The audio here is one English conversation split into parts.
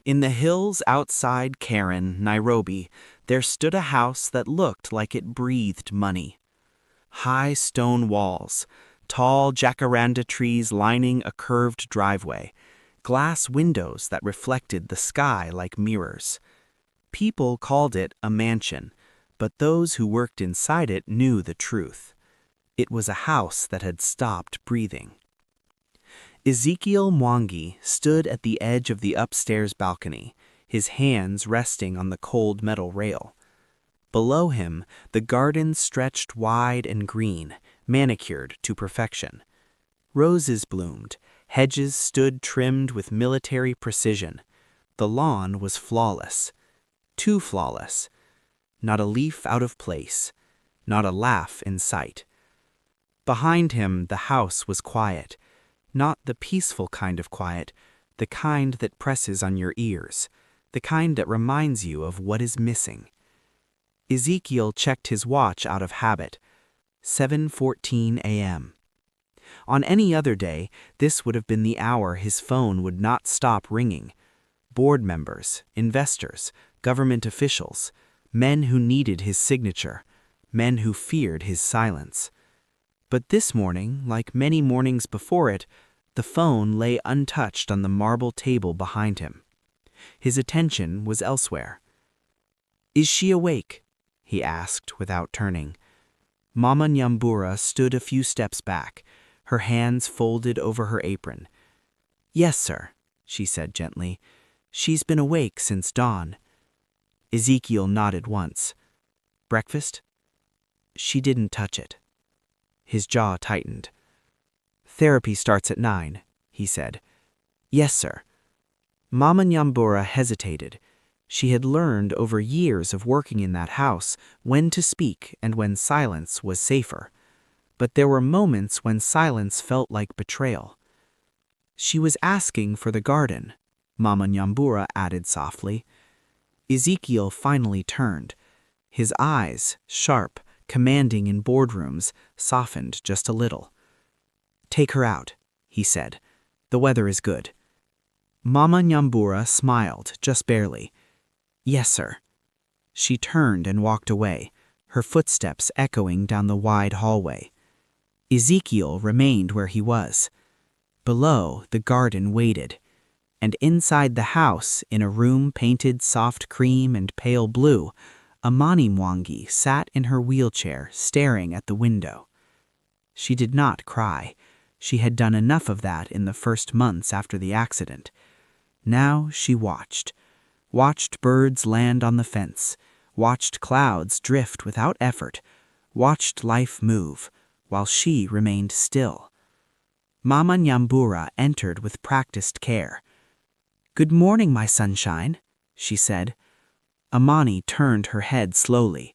In the hills outside Karen, Nairobi, there stood a house that looked like it breathed money. High stone walls, tall jacaranda trees lining a curved driveway, glass windows that reflected the sky like mirrors. People called it a mansion, but those who worked inside it knew the truth. It was a house that had stopped breathing. Ezekiel Mwangi stood at the edge of the upstairs balcony, his hands resting on the cold metal rail. Below him, the garden stretched wide and green, manicured to perfection. Roses bloomed, hedges stood trimmed with military precision. The lawn was flawless, too flawless. Not a leaf out of place, not a laugh in sight. Behind him, the house was quiet, not the peaceful kind of quiet, the kind that presses on your ears, the kind that reminds you of what is missing. Ezekiel checked his watch out of habit. 7:14 a.m. On any other day, this would have been the hour his phone would not stop ringing. Board members, investors, government officials, men who needed his signature, men who feared his silence. But this morning, like many mornings before it, the phone lay untouched on the marble table behind him. His attention was elsewhere. "Is she awake?" he asked without turning. Mama Nyambura stood a few steps back, her hands folded over her apron. "Yes, sir," she said gently. "She's been awake since dawn." Ezekiel nodded once. "Breakfast?" "She didn't touch it." His jaw tightened. "Therapy starts at 9, he said. "Yes, sir." Mama Nyambura hesitated. She had learned over years of working in that house when to speak and when silence was safer. But there were moments when silence felt like betrayal. "She was asking for the garden," Mama Nyambura added softly. Ezekiel finally turned. His eyes, sharp, commanding in boardrooms, softened just a little. "Take her out," he said. "The weather is good." Mama Nyambura smiled, just barely. "Yes, sir." She turned and walked away, her footsteps echoing down the wide hallway. Ezekiel remained where he was. Below, the garden waited. And inside the house, in a room painted soft cream and pale blue, Amani Mwangi sat in her wheelchair, staring at the window. She did not cry. She had done enough of that in the first months after the accident. Now she watched birds land on the fence, watched clouds drift without effort, watched life move, while she remained still. Mama Nyambura entered with practiced care. "Good morning, my sunshine," she said. Amani turned her head slowly.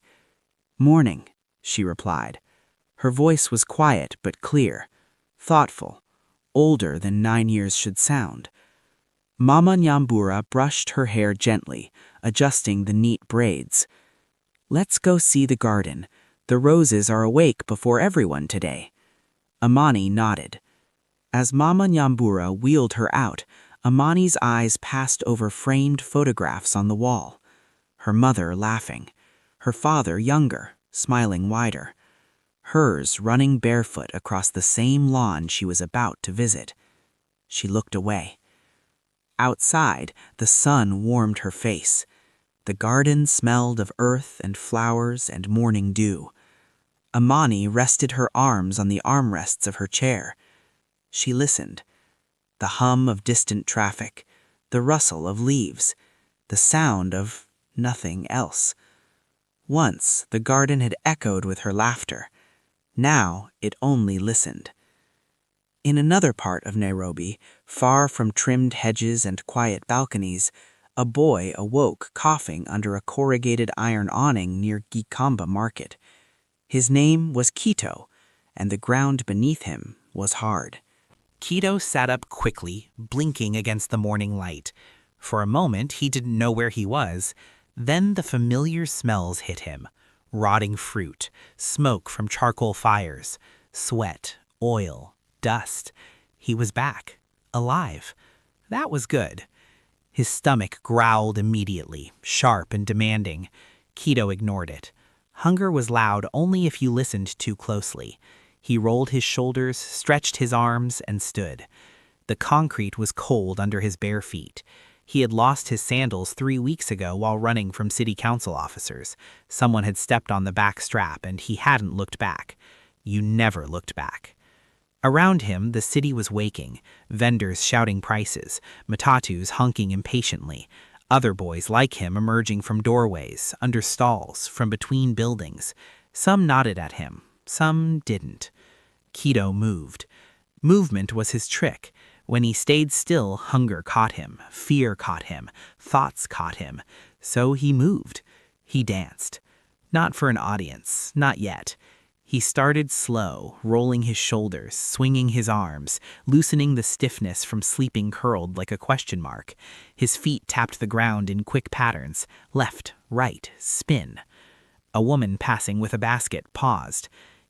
"Morning," she replied. Her voice was quiet but clear, thoughtful, older than 9 years should sound. Mama Nyambura brushed her hair gently, adjusting the neat braids. "Let's go see the garden. The roses are awake before everyone today." Amani nodded. As Mama Nyambura wheeled her out, Amani's eyes passed over framed photographs on the wall. Her mother laughing, her father younger, smiling wider, hers running barefoot across the same lawn she was about to visit. She looked away. Outside, the sun warmed her face. The garden smelled of earth and flowers and morning dew. Amani rested her arms on the armrests of her chair. She listened. The hum of distant traffic, the rustle of leaves, the sound of nothing else. Once the garden had echoed with her laughter. Now it only listened. In another part of Nairobi, far from trimmed hedges and quiet balconies, a boy awoke coughing under a corrugated iron awning near Gikamba Market. His name was Kito, and the ground beneath him was hard. Kito sat up quickly, blinking against the morning light. For a moment, he didn't know where he was. Then the familiar smells hit him. Rotting fruit, smoke from charcoal fires, sweat, oil, dust. He was back, alive. That was good. His stomach growled immediately, sharp and demanding. Kito ignored it. Hunger was loud only if you listened too closely. He rolled his shoulders, stretched his arms, and stood. The concrete was cold under his bare feet. He had lost his sandals 3 weeks ago while running from city council officers. Someone had stepped on the back strap, and he hadn't looked back. You never looked back. Around him, the city was waking, vendors shouting prices, matatus honking impatiently, other boys like him emerging from doorways, under stalls, from between buildings. Some nodded at him, some didn't. Kito moved. Movement was his trick. When he stayed still, hunger caught him, fear caught him, thoughts caught him. So he moved. He danced. Not for an audience, not yet. He started slow, rolling his shoulders, swinging his arms, loosening the stiffness from sleeping curled like a question mark. His feet tapped the ground in quick patterns, left, right, spin. A woman passing with a basket paused.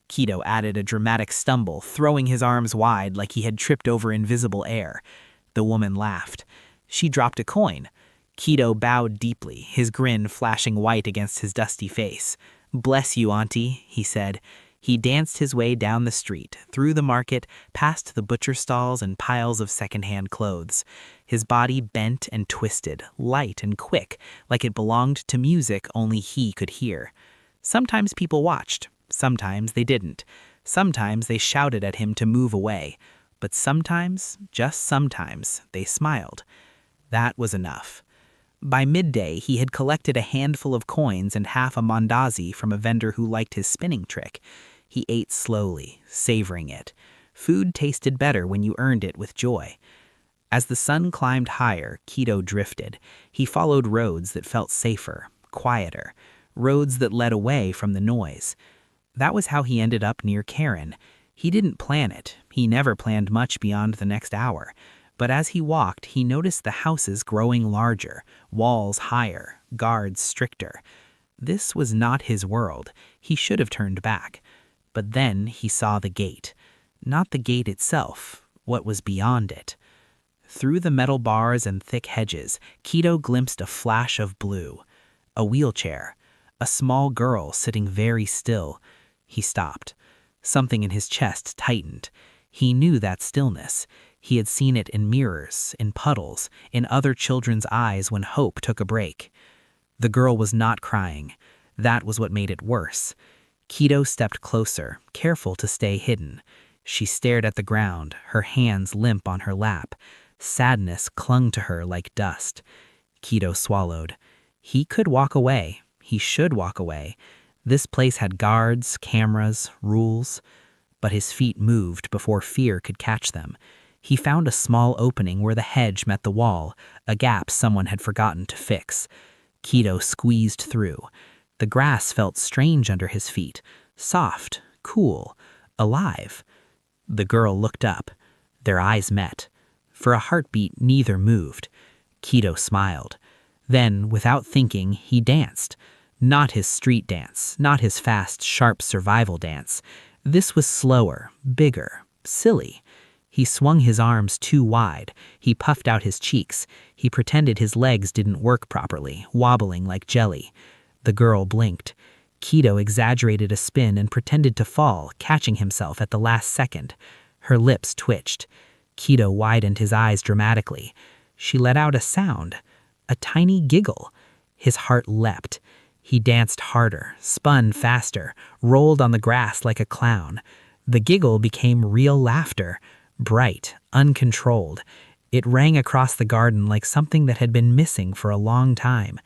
Kito added a dramatic stumble, throwing his arms wide like he had tripped over invisible air. The woman laughed. She dropped a coin. Kito bowed deeply, his grin flashing white against his dusty face. "Bless you, auntie," he said. He danced his way down the street, through the market, past the butcher stalls and piles of second-hand clothes. His body bent and twisted, light and quick, like it belonged to music only he could hear. Sometimes people watched. Sometimes they didn't. Sometimes they shouted at him to move away. But sometimes, just sometimes, they smiled. That was enough. By midday, he had collected a handful of coins and half a mandazi from a vendor who liked his spinning trick. He ate slowly, savoring it. Food tasted better when you earned it with joy. As the sun climbed higher, Kito drifted. He followed roads that felt safer, quieter, roads that led away from the noise. That was how he ended up near Karen. He didn't plan it. He never planned much beyond the next hour. But as he walked, he noticed the houses growing larger, walls higher, guards stricter. This was not his world. He should have turned back. But then he saw the gate. Not the gate itself, what was beyond it. Through the metal bars and thick hedges, Kito glimpsed a flash of blue. A wheelchair. A small girl sitting very still. He stopped. Something in his chest tightened. He knew that stillness. He had seen it in mirrors, in puddles, in other children's eyes when hope took a break. The girl was not crying. That was what made it worse. Kito stepped closer, careful to stay hidden. She stared at the ground, her hands limp on her lap. Sadness clung to her like dust. Kito swallowed. He could walk away. He should walk away. This place had guards, cameras, rules. But his feet moved before fear could catch them. He found a small opening where the hedge met the wall, a gap someone had forgotten to fix. Kito squeezed through. The grass felt strange under his feet, soft, cool, alive. The girl looked up. Their eyes met. For a heartbeat, neither moved. Kito smiled. Then, without thinking, he danced. Not his street dance, not his fast, sharp survival dance. This was slower, bigger, silly. He swung his arms too wide. He puffed out his cheeks. He pretended his legs didn't work properly, wobbling like jelly. The girl blinked. Kito exaggerated a spin and pretended to fall, catching himself at the last second. Her lips twitched. Kito widened his eyes dramatically. She let out a sound, a tiny giggle. His heart leapt. He danced harder, spun faster, rolled on the grass like a clown. The giggle became real laughter, bright, uncontrolled. It rang across the garden like something that had been missing for a long time.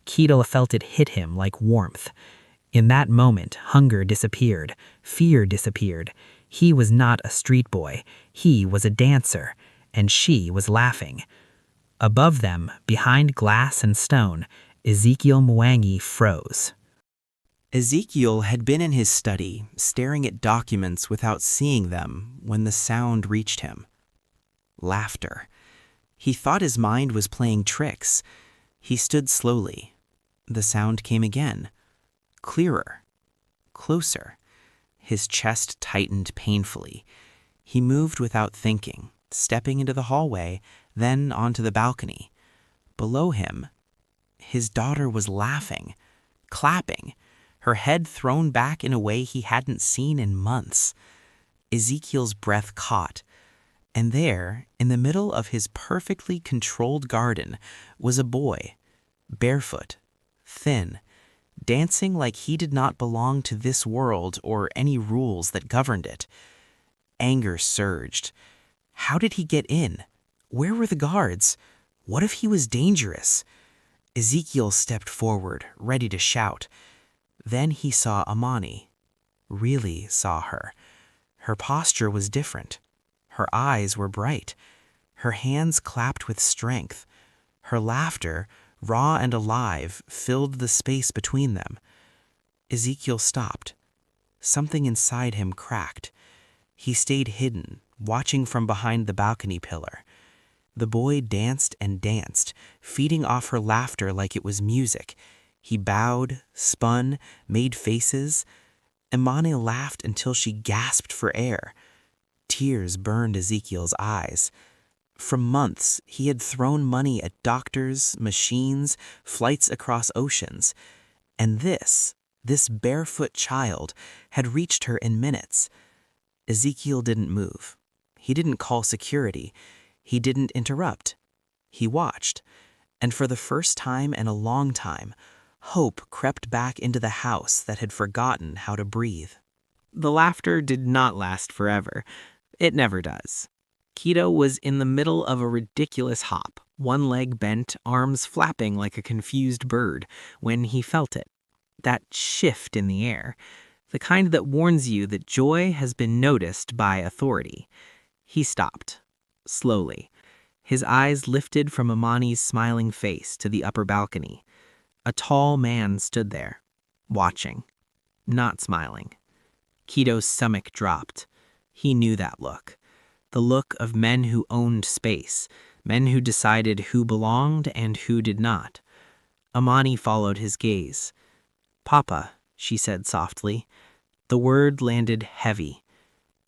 Kito felt it hit him like warmth. In that moment, hunger disappeared, fear disappeared. He was not a street boy. He was a dancer, and she was laughing. Above them, behind glass and stone, Ezekiel Mwangi froze. Ezekiel had been in his study, staring at documents without seeing them, when the sound reached him. Laughter. He thought his mind was playing tricks. He stood slowly. The sound came again. Clearer. Closer. His chest tightened painfully. He moved without thinking, stepping into the hallway, then onto the balcony. Below him, his daughter was laughing, clapping, her head thrown back in a way he hadn't seen in months. Ezekiel's breath caught, and there, in the middle of his perfectly controlled garden, was a boy, barefoot, thin, dancing like he did not belong to this world or any rules that governed it. Anger surged. How did he get in? Where were the guards? What if he was dangerous? Ezekiel stepped forward, ready to shout. Then he saw Amani. Really saw her. Her posture was different. Her eyes were bright. Her hands clapped with strength. Her laughter, raw and alive, filled the space between them. Ezekiel stopped. Something inside him cracked. He stayed hidden, watching from behind the balcony pillar. The boy danced and danced, feeding off her laughter like it was music. He bowed, spun, made faces. Amani laughed until she gasped for air. Tears burned Ezekiel's eyes. For months, he had thrown money at doctors, machines, flights across oceans. And this barefoot child, had reached her in minutes. Ezekiel didn't move. He didn't call security. He didn't interrupt. He watched. And for the first time in a long time, hope crept back into the house that had forgotten how to breathe. The laughter did not last forever. It never does. Kito was in the middle of a ridiculous hop, one leg bent, arms flapping like a confused bird, when he felt it. That shift in the air, the kind that warns you that joy has been noticed by authority. He stopped, slowly. His eyes lifted from Amani's smiling face to the upper balcony. A tall man stood there, watching, not smiling. Kito's stomach dropped. He knew that look. The look of men who owned space, men who decided who belonged and who did not. Amani followed his gaze. "Papa," she said softly. The word landed heavy.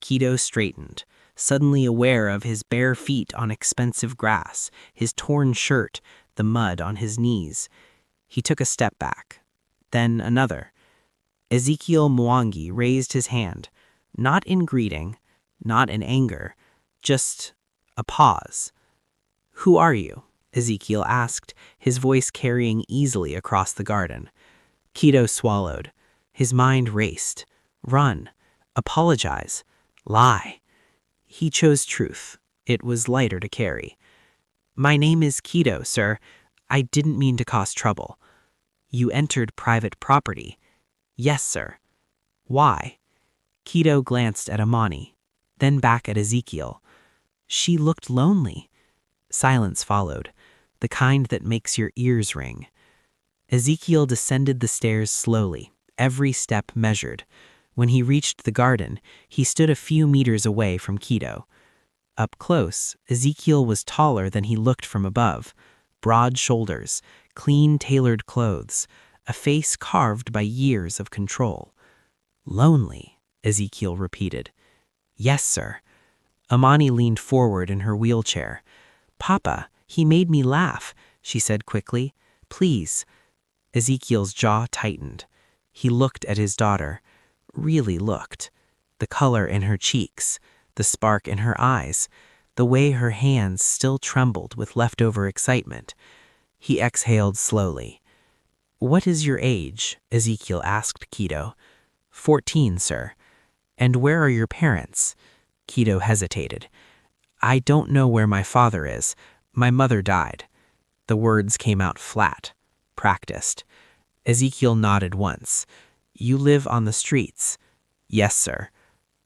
Kito straightened, suddenly aware of his bare feet on expensive grass, his torn shirt, the mud on his knees. He took a step back, then another. Ezekiel Mwangi raised his hand, not in greeting, not in anger, just a pause. "Who are you?" Ezekiel asked, his voice carrying easily across the garden. Kito swallowed. His mind raced. Run. Apologize. Lie. He chose truth. It was lighter to carry. "My name is Kito, sir. I didn't mean to cause trouble." "You entered private property." "Yes, sir." "Why?" Kito glanced at Amani, then back at Ezekiel. "She looked lonely." Silence followed, the kind that makes your ears ring. Ezekiel descended the stairs slowly, every step measured. When he reached the garden, he stood a few meters away from Kito. Up close, Ezekiel was taller than he looked from above. Broad shoulders, clean tailored clothes, a face carved by years of control. "Lonely," Ezekiel repeated. "Yes, sir." Amani leaned forward in her wheelchair. "Papa, he made me laugh," she said quickly. "Please." Ezekiel's jaw tightened. He looked at his daughter, really looked. The color in her cheeks, the spark in her eyes, the way her hands still trembled with leftover excitement. He exhaled slowly. "What is your age?" Ezekiel asked Kito. 14, sir." "And where are your parents?" Kito hesitated. "I don't know where my father is. My mother died." The words came out flat, practiced. Ezekiel nodded once. "You live on the streets?" "Yes, sir."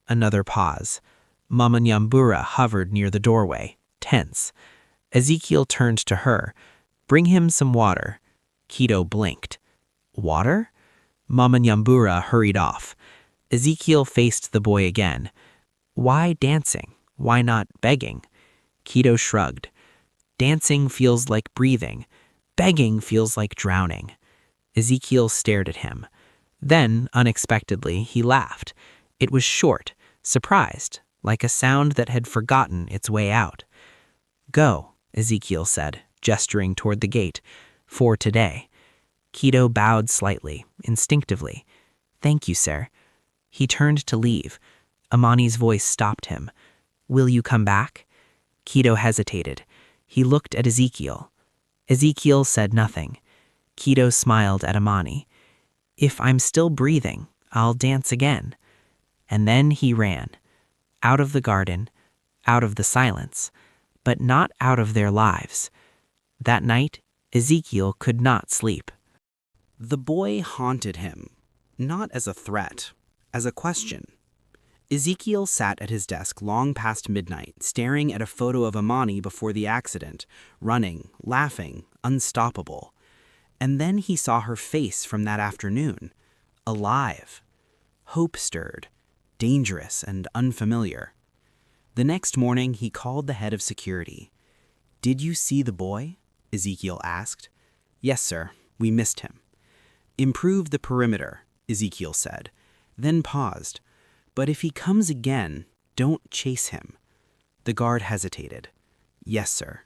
Another pause. Mama Nyambura hovered near the doorway, tense. Ezekiel turned to her. "Bring him some water." Kito blinked. "Water?" Mama Nyambura hurried off. Ezekiel faced the boy again. "Why dancing? Why not begging?" Kito shrugged. "Dancing feels like breathing. Begging feels like drowning." Ezekiel stared at him. Then, unexpectedly, he laughed. It was short, surprised, like a sound that had forgotten its way out. "Go," Ezekiel said, gesturing toward the gate. For today. Kito bowed slightly, instinctively. Thank you, sir. He turned to leave. Amani's voice stopped him. Will you come back? Kito hesitated. He looked at Ezekiel. Ezekiel said nothing. Kito smiled at Amani. If I'm still breathing, I'll dance again. And then he ran. Out of the garden, out of the silence, but not out of their lives. That night, Ezekiel could not sleep. The boy haunted him, not as a threat, as a question. Ezekiel sat at his desk long past midnight, staring at a photo of Amani before the accident, running, laughing, unstoppable. And then he saw her face from that afternoon, alive, hope-stirred, dangerous and unfamiliar. The next morning, he called the head of security. Did you see the boy? Ezekiel asked. Yes, sir. We missed him. Improve the perimeter, Ezekiel said, then paused. But if he comes again, don't chase him. The guard hesitated. Yes, sir.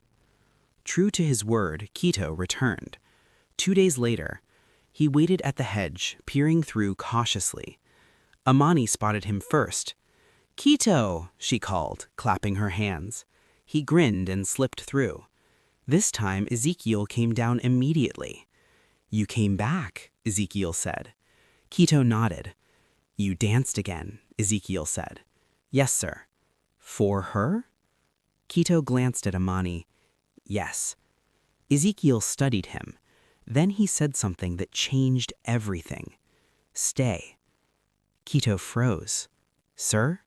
True to his word, Kito returned. 2 days later, he waited at the hedge, peering through cautiously. Amani spotted him first. Kito, she called, clapping her hands. He grinned and slipped through. This time, Ezekiel came down immediately. You came back, Ezekiel said. Kito nodded. You danced again, Ezekiel said. Yes, sir. For her? Kito glanced at Amani. Yes. Ezekiel studied him. Then he said something that changed everything. Stay. Kito froze. Sir?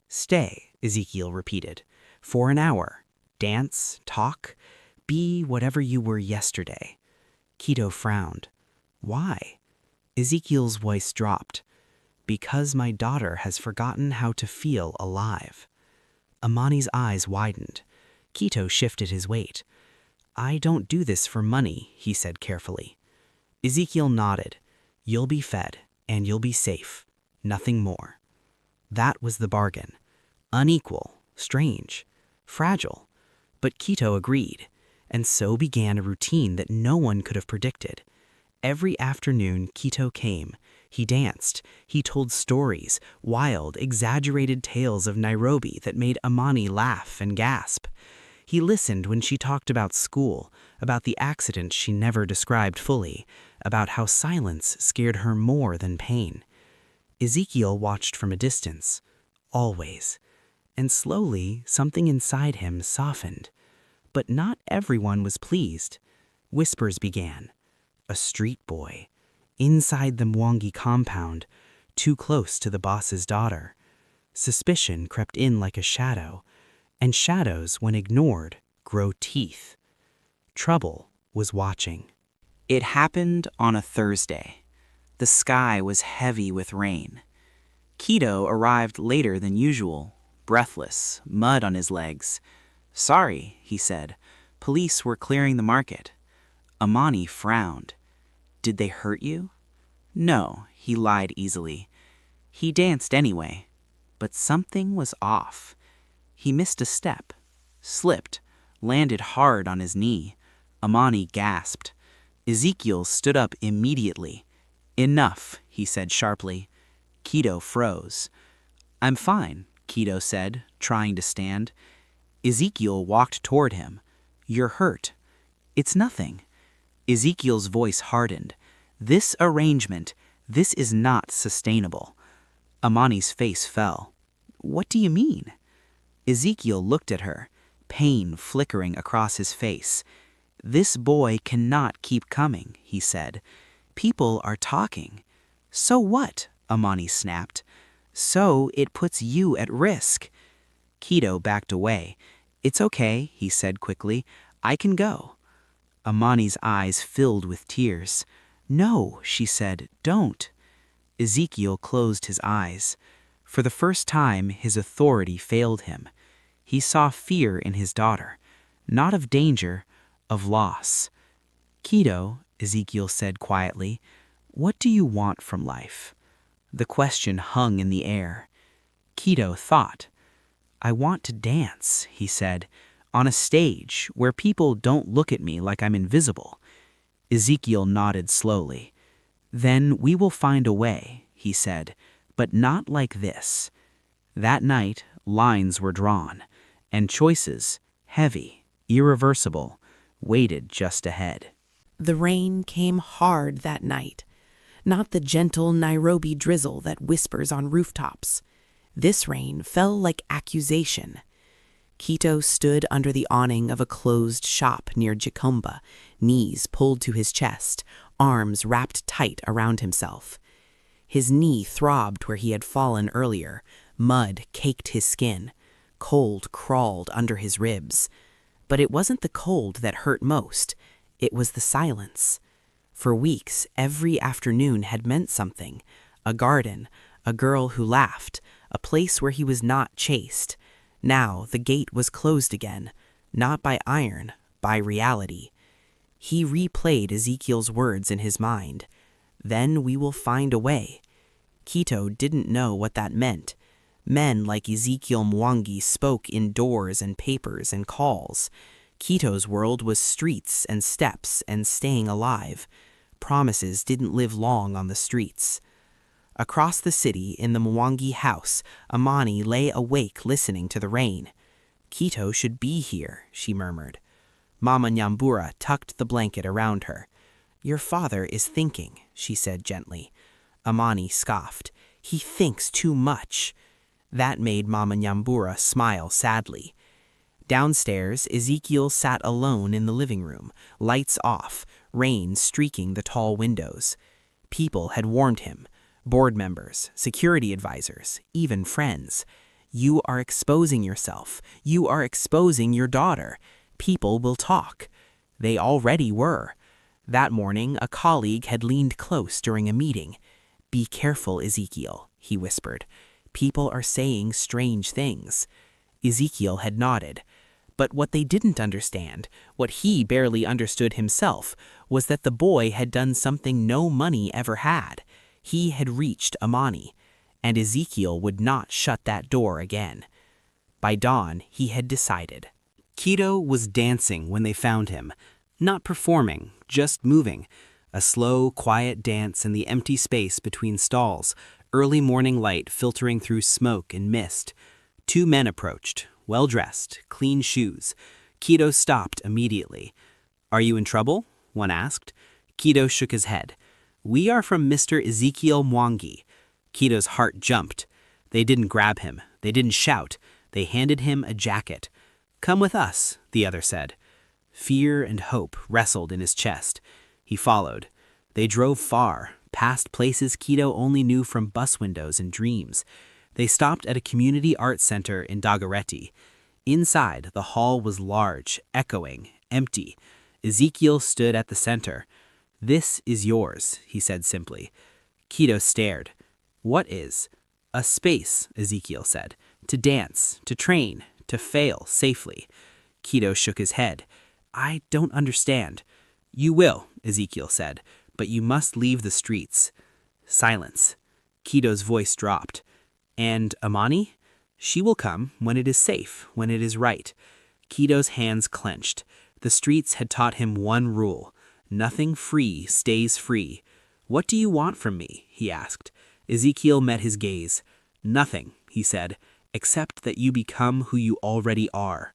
Stay, Ezekiel repeated. For an hour. Dance, talk, be whatever you were yesterday. Kito frowned. Why? Ezekiel's voice dropped. Because my daughter has forgotten how to feel alive. Amani's eyes widened. Kito shifted his weight. I don't do this for money, he said carefully. Ezekiel nodded. You'll be fed, and you'll be safe. Nothing more. That was the bargain. Unequal, strange, fragile. But Kito agreed, and so began a routine that no one could have predicted. Every afternoon, Kito came. He danced. He told stories, wild, exaggerated tales of Nairobi that made Amani laugh and gasp. He listened when she talked about school, about the accident she never described fully, about how silence scared her more than pain. Ezekiel watched from a distance, always. And slowly, something inside him softened. But not everyone was pleased. Whispers began. A street boy. Inside the Mwangi compound, too close to the boss's daughter. Suspicion crept in like a shadow, and shadows, when ignored, grow teeth. Trouble was watching. It happened on a Thursday. The sky was heavy with rain. Kito arrived later than usual, breathless, mud on his legs. Sorry, he said. Police were clearing the market. Amani frowned. Did they hurt you? No, he lied easily. He danced anyway. But something was off. He missed a step, slipped, landed hard on his knee. Amani gasped. Ezekiel stood up immediately. Enough, he said sharply. Kito froze. I'm fine, Kito said, trying to stand. Ezekiel walked toward him. You're hurt. It's nothing. Ezekiel's voice hardened. This arrangement, this is not sustainable. Amani's face fell. What do you mean? Ezekiel looked at her, pain flickering across his face. This boy cannot keep coming, he said. People are talking. So what? Amani snapped. So it puts you at risk. Kito backed away. It's okay, he said quickly. I can go. Amani's eyes filled with tears. No, she said, don't. Ezekiel closed his eyes. For the first time, his authority failed him. He saw fear in his daughter, not of danger, of loss. Kito, Ezekiel said quietly, what do you want from life? The question hung in the air. Kito thought. I want to dance, he said, On a stage where people don't look at me like I'm invisible. Ezekiel nodded slowly. Then we will find a way, he said, but not like this. That night, lines were drawn, and choices, heavy, irreversible, waited just ahead. The rain came hard that night, not the gentle Nairobi drizzle that whispers on rooftops. This rain fell like accusation. Kito stood under the awning of a closed shop near Gikomba, knees pulled to his chest, arms wrapped tight around himself. His knee throbbed where he had fallen earlier. Mud caked his skin. Cold crawled under his ribs. But it wasn't the cold that hurt most. It was the silence. For weeks, every afternoon had meant something. A garden, a girl who laughed, a place where he was not chased. Now the gate was closed again, not by iron, by reality. He replayed Ezekiel's words in his mind. Then we will find a way. Kito didn't know what that meant. Men like Ezekiel Mwangi spoke in doors and papers and calls. Kito's world was streets and steps and staying alive. Promises didn't live long on the streets. Across the city, in the Mwangi house, Amani lay awake listening to the rain. Kito should be here, she murmured. Mama Nyambura tucked the blanket around her. Your father is thinking, she said gently. Amani scoffed. He thinks too much. That made Mama Nyambura smile sadly. Downstairs, Ezekiel sat alone in the living room, lights off, rain streaking the tall windows. People had warned him. Board members, security advisors, even friends. You are exposing yourself. You are exposing your daughter. People will talk. They already were. That morning, a colleague had leaned close during a meeting. Be careful, Ezekiel, he whispered. People are saying strange things. Ezekiel had nodded. But what they didn't understand, what he barely understood himself, was that the boy had done something no money ever had. He had reached Amani, and Ezekiel would not shut that door again. By dawn, he had decided. Kito was dancing when they found him, not performing, just moving. A slow, quiet dance in the empty space between stalls, early morning light filtering through smoke and mist. Two men approached, well-dressed, clean shoes. Kito stopped immediately. Are you in trouble? One asked. Kito shook his head. We are from Mr. Ezekiel Mwangi. Kito's heart jumped. They didn't grab him. They didn't shout. They handed him a jacket. Come with us, the other said. Fear and hope wrestled in his chest. He followed. They drove far, past places Kito only knew from bus windows and dreams. They stopped at a community arts center in Dagoretti. Inside, the hall was large, echoing, empty. Ezekiel stood at the center. This is yours, he said simply. Kito stared. What is? A space, Ezekiel said. To dance, to train, to fail safely. Kito shook his head. I don't understand. You will, Ezekiel said, but you must leave the streets. Silence. Kito's voice dropped. And Amani? She will come when it is safe, when it is right. Kito's hands clenched. The streets had taught him one rule. Nothing free stays free. What do you want from me? He asked. Ezekiel met his gaze. Nothing, he said, except that you become who you already are.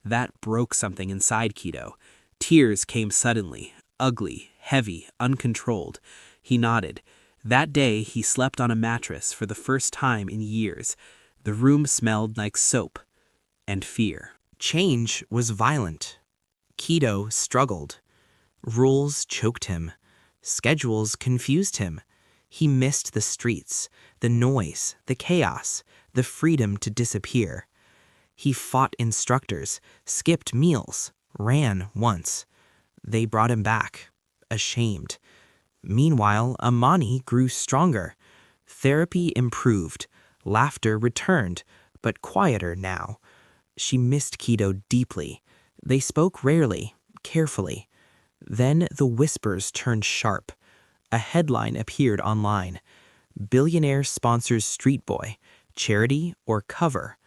That broke something inside Kito. Tears came suddenly, ugly, heavy, uncontrolled. He nodded. That day he slept on a mattress for the first time in years. The room smelled like soap and fear. Change was violent. Kito struggled. Rules choked him. Schedules confused him. He missed the streets, the noise, the chaos, the freedom to disappear. He fought instructors, skipped meals, ran once. They brought him back, ashamed. Meanwhile, Amani grew stronger. Therapy improved. Laughter returned, but quieter now. She missed Kito deeply. They spoke rarely, carefully. Then the whispers turned sharp. A headline appeared online. Billionaire sponsors street boy, charity or cover.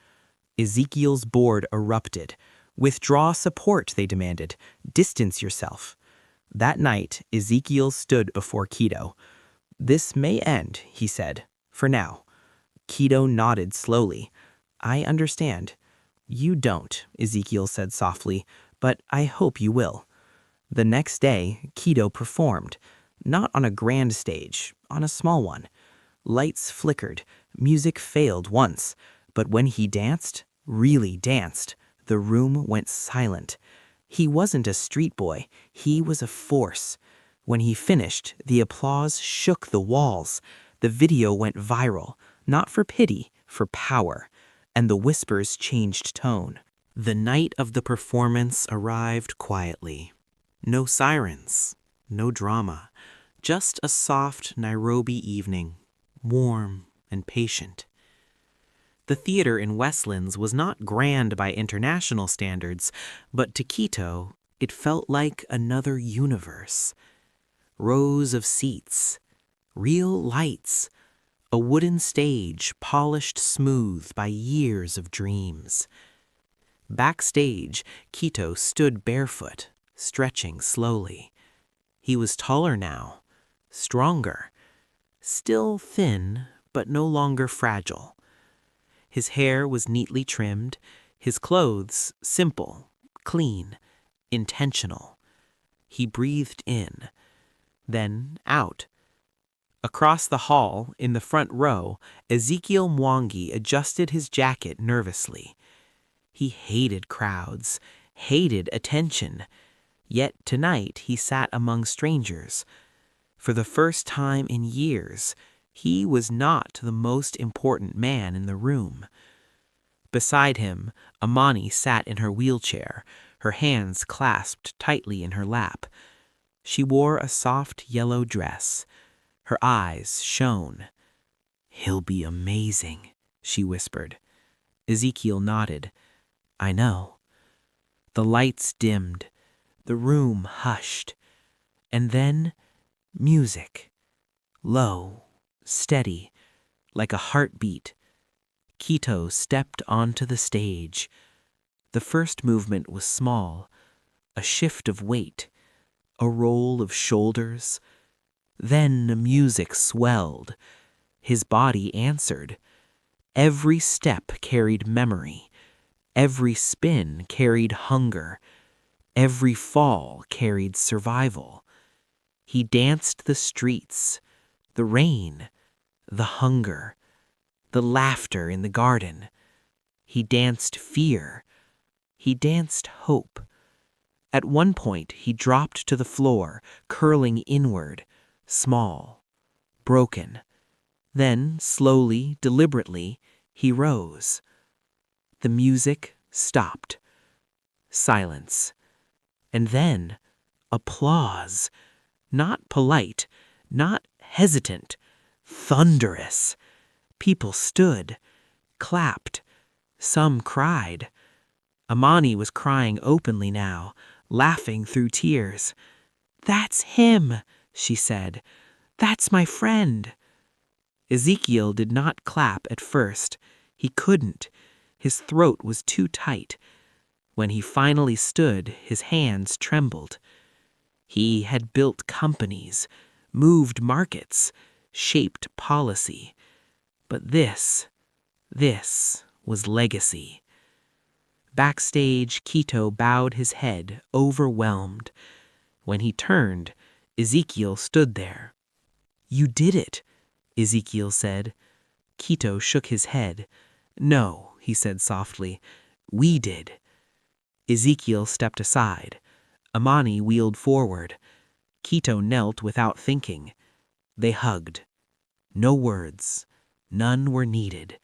Ezekiel's board erupted. Withdraw support, they demanded. Distance yourself. That night, Ezekiel stood before Kito. This may end, he said, for now. Kito nodded slowly. I understand. You don't, Ezekiel said softly, but I hope you will. The next day, Kito performed, not on a grand stage, on a small one. Lights flickered, music failed once, but when he danced, really danced, the room went silent. He wasn't a street boy, he was a force. When he finished, the applause shook the walls. The video went viral, not for pity, for power, and the whispers changed tone. The night of the performance arrived quietly. No sirens, no drama, just a soft Nairobi evening, warm and patient. The theater in Westlands was not grand by international standards, but to Kito, it felt like another universe. Rows of seats, real lights, a wooden stage polished smooth by years of dreams. Backstage, Kito stood barefoot, stretching slowly. He was taller now, stronger, still thin, but no longer fragile. His hair was neatly trimmed, his clothes simple, clean, intentional. He breathed in, then out. Across the hall, in the front row, Ezekiel Mwangi adjusted his jacket nervously. He hated crowds, hated attention. Yet tonight he sat among strangers. For the first time in years, he was not the most important man in the room. Beside him, Amani sat in her wheelchair, her hands clasped tightly in her lap. She wore a soft yellow dress. Her eyes shone. "He'll be amazing," she whispered. Ezekiel nodded. "I know." The lights dimmed. The room hushed. And then music. Low, steady, like a heartbeat. Kito stepped onto the stage. The first movement was small, a shift of weight, a roll of shoulders. Then the music swelled. His body answered. Every step carried memory. Every spin carried hunger. Every fall carried survival. He danced the streets, the rain, the hunger, the laughter in the garden. He danced fear. He danced hope. At one point, he dropped to the floor, curling inward, small, broken. Then, slowly, deliberately, he rose. The music stopped. Silence. And then, applause. Not polite, not hesitant, thunderous. People stood, clapped. Some cried. Amani was crying openly now, laughing through tears. "That's him," she said. "That's my friend." Ezekiel did not clap at first. He couldn't. His throat was too tight. When he finally stood, his hands trembled. He had built companies, moved markets, shaped policy. But this was legacy. Backstage, Kito bowed his head, overwhelmed. When he turned, Ezekiel stood there. "You did it," Ezekiel said. Kito shook his head. "No," he said softly. "We did." Ezekiel stepped aside. Amani wheeled forward. Kito knelt without thinking. They hugged. No words. None were needed.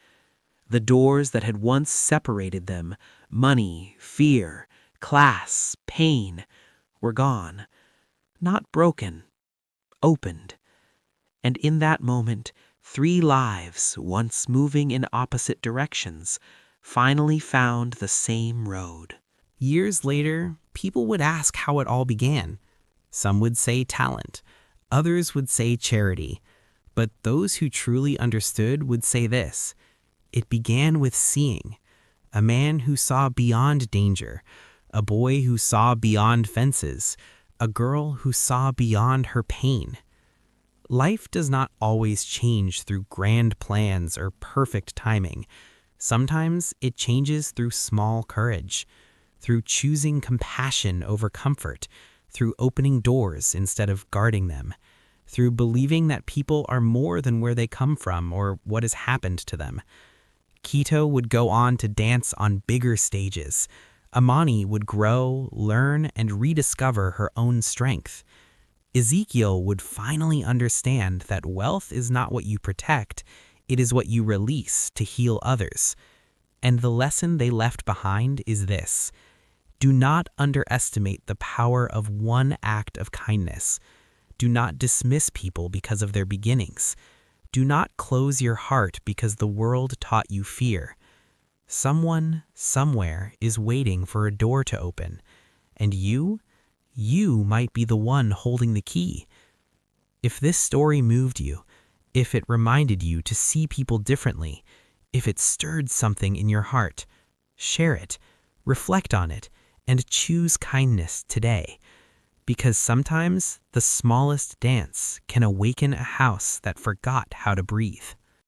The doors that had once separated them, money, fear, class, pain, were gone. Not broken. Opened. And in that moment, 3 lives, once moving in opposite directions, finally found the same road. Years later, people would ask how it all began. Some would say talent. Others would say charity. But those who truly understood would say this: it began with seeing. a man who saw beyond danger, a boy who saw beyond fences, a girl who saw beyond her pain. Life does not always change through grand plans or perfect timing. Sometimes it changes through small courage, through choosing compassion over comfort, through opening doors instead of guarding them, through believing that people are more than where they come from or what has happened to them. Kito would go on to dance on bigger stages. Amani would grow, learn, and rediscover her own strength. Ezekiel would finally understand that wealth is not what you protect, it is what you release to heal others. And the lesson they left behind is this: do not underestimate the power of one act of kindness. Do not dismiss people because of their beginnings. Do not close your heart because the world taught you fear. Someone, somewhere, is waiting for a door to open, and you might be the one holding the key. If this story moved you, if it reminded you to see people differently, if it stirred something in your heart, share it, reflect on it, and choose kindness today. Because sometimes the smallest dance can awaken a house that forgot how to breathe.